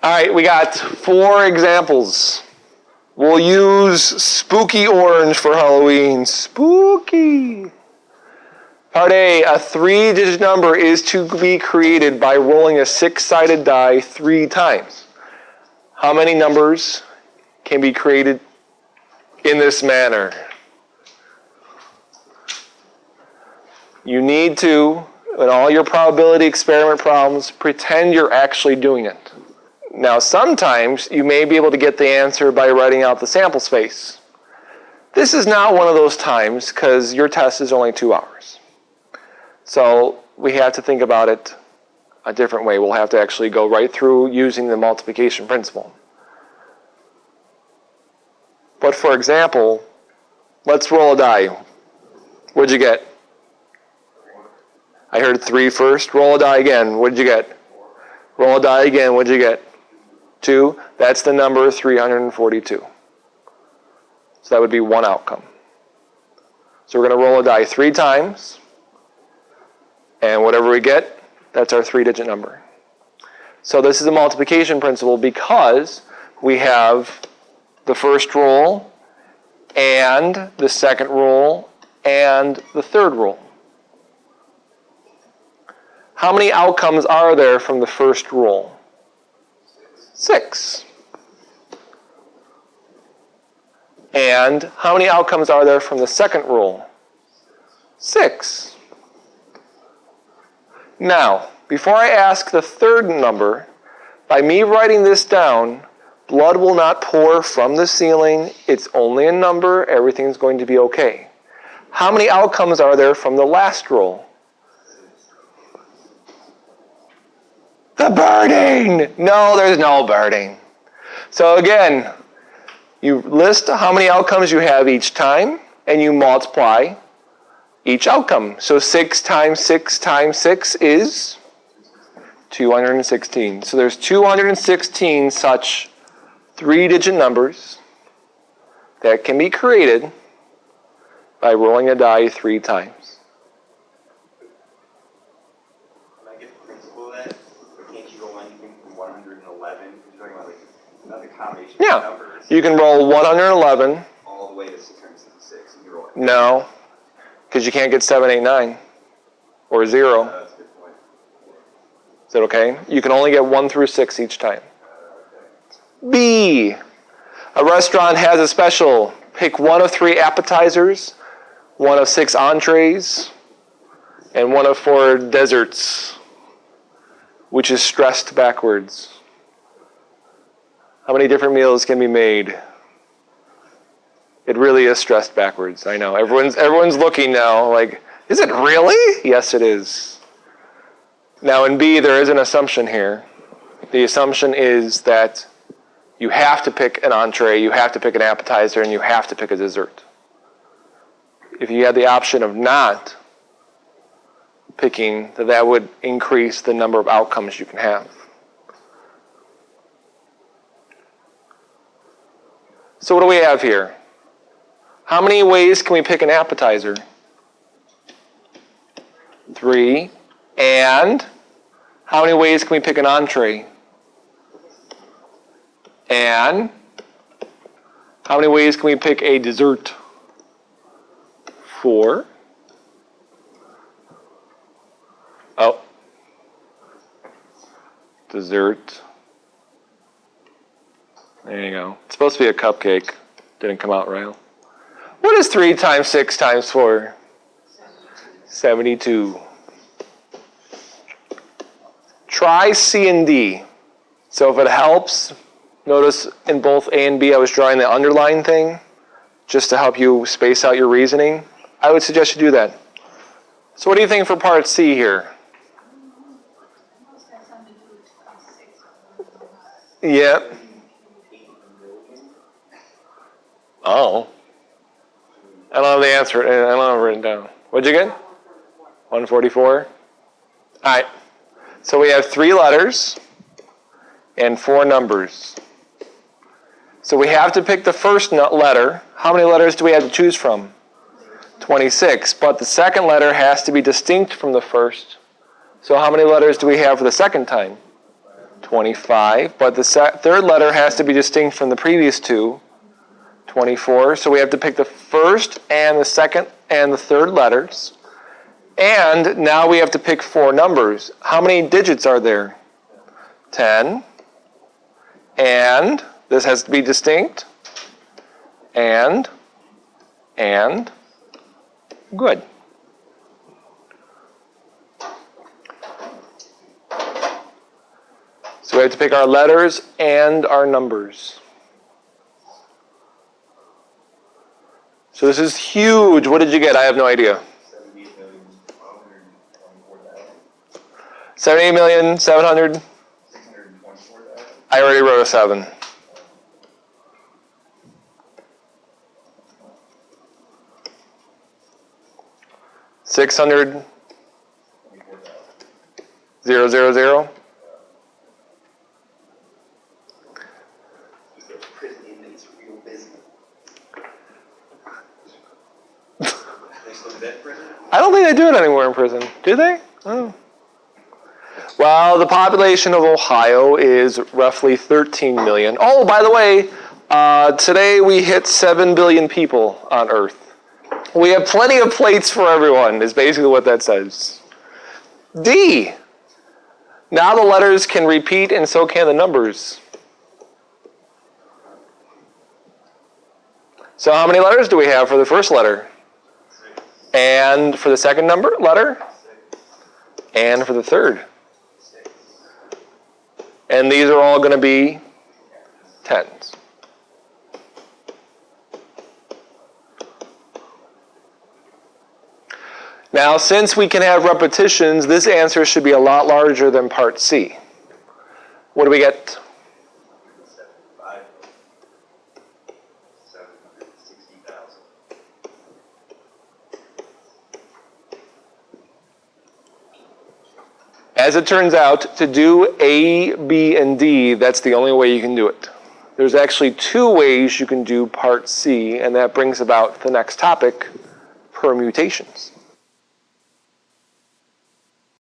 All right, we got 4 examples. We'll use spooky orange for Halloween. Spooky. Part A, a 3-digit number is to be created by rolling a 6-sided die 3 times. How many numbers can be created in this manner? You need to, in all your probability experiment problems, pretend you're actually doing it. Now, sometimes you may be able to get the answer by writing out the sample space. This is not one of those times because your test is only 2 hours. So we have to think about it a different way. We'll have to actually go right through using the multiplication principle. But for example, let's roll a die. What'd you get? I heard 3 first. Roll a die again. What'd you get? Roll a die again. What'd you get? 2. That's the number 342. So that would be one outcome. So we're going to roll a die 3 times. And whatever we get, that's our 3-digit number. So this is a multiplication principle because we have the first roll and the second roll and the third roll. How many outcomes are there from the first roll? 6. And how many outcomes are there from the second roll? 6. Now, before I ask the third number, by me writing this down, blood will not pour from the ceiling. It's only a number. Everything's going to be okay. How many outcomes are there from the last roll? The birding! No, there's no birding. So again, you list how many outcomes you have each time, and you multiply each outcome. So 6 times 6 times 6 is 216. So there's 216 such 3-digit numbers that can be created by rolling a die 3 times. Can I get the principle of that? Or can't you roll anything from 111? You're talking about like another combination of numbers. You can roll 111. All the way to 666. And you roll it. No, because you can't get 7, 8, 9 or 0. That's a good point. Is that okay? You can only get 1 through 6 each time. B, a restaurant has a special. Pick 1 of 3 appetizers, 1 of 6 entrees, and 1 of 4 desserts, which is stressed backwards. How many different meals can be made? It really is stressed backwards. I know. Everyone's looking now like, is it really? Yes, it is. Now in B, there is an assumption here. The assumption is that you have to pick an entree, you have to pick an appetizer, and you have to pick a dessert. If you had the option of not picking, that would increase the number of outcomes you can have. So what do we have here? How many ways can we pick an appetizer? 3. And how many ways can we pick an entree? And how many ways can we pick a dessert? 4. Oh. Dessert. There you go. It's supposed to be a cupcake. Didn't come out right. What is 3 times 6 times 4? 72. Try C and D. So if it helps, notice in both A and B I was drawing the underline thing just to help you space out your reasoning. I would suggest you do that. So what do you think for part C here? Yeah. Oh. I don't have the answer. I don't have it written down. What'd you get? 144? All right. So we have 3 letters and 4 numbers. So we have to pick the first letter. How many letters do we have to choose from? 26. But the second letter has to be distinct from the first. So how many letters do we have for the second time? 25, but the third letter has to be distinct from the previous two, 24. So we have to pick the first and the second and the third letters. And now we have to pick 4 numbers. How many digits are there? 10. And this has to be distinct. And good. So we have to pick our letters and our numbers. So this is huge. What did you get? I have no idea. 78,700,000. I already wrote a 7. $600,000. 000. I don't think they do it anymore in prison. Do they? Oh. Well, the population of Ohio is roughly 13 million. Oh, by the way, today we hit 7 billion people on Earth. We have plenty of plates for everyone, is basically what that says. D. Now the letters can repeat and so can the numbers. So how many letters do we have for the first letter? And for the second letter? And for the third? And these are all going to be 10s. Now, since we can have repetitions, this answer should be a lot larger than part C. What do we get? 760,000. As it turns out, to do A, B, and D, that's the only way you can do it. There's actually 2 ways you can do part C, and that brings about the next topic, permutations.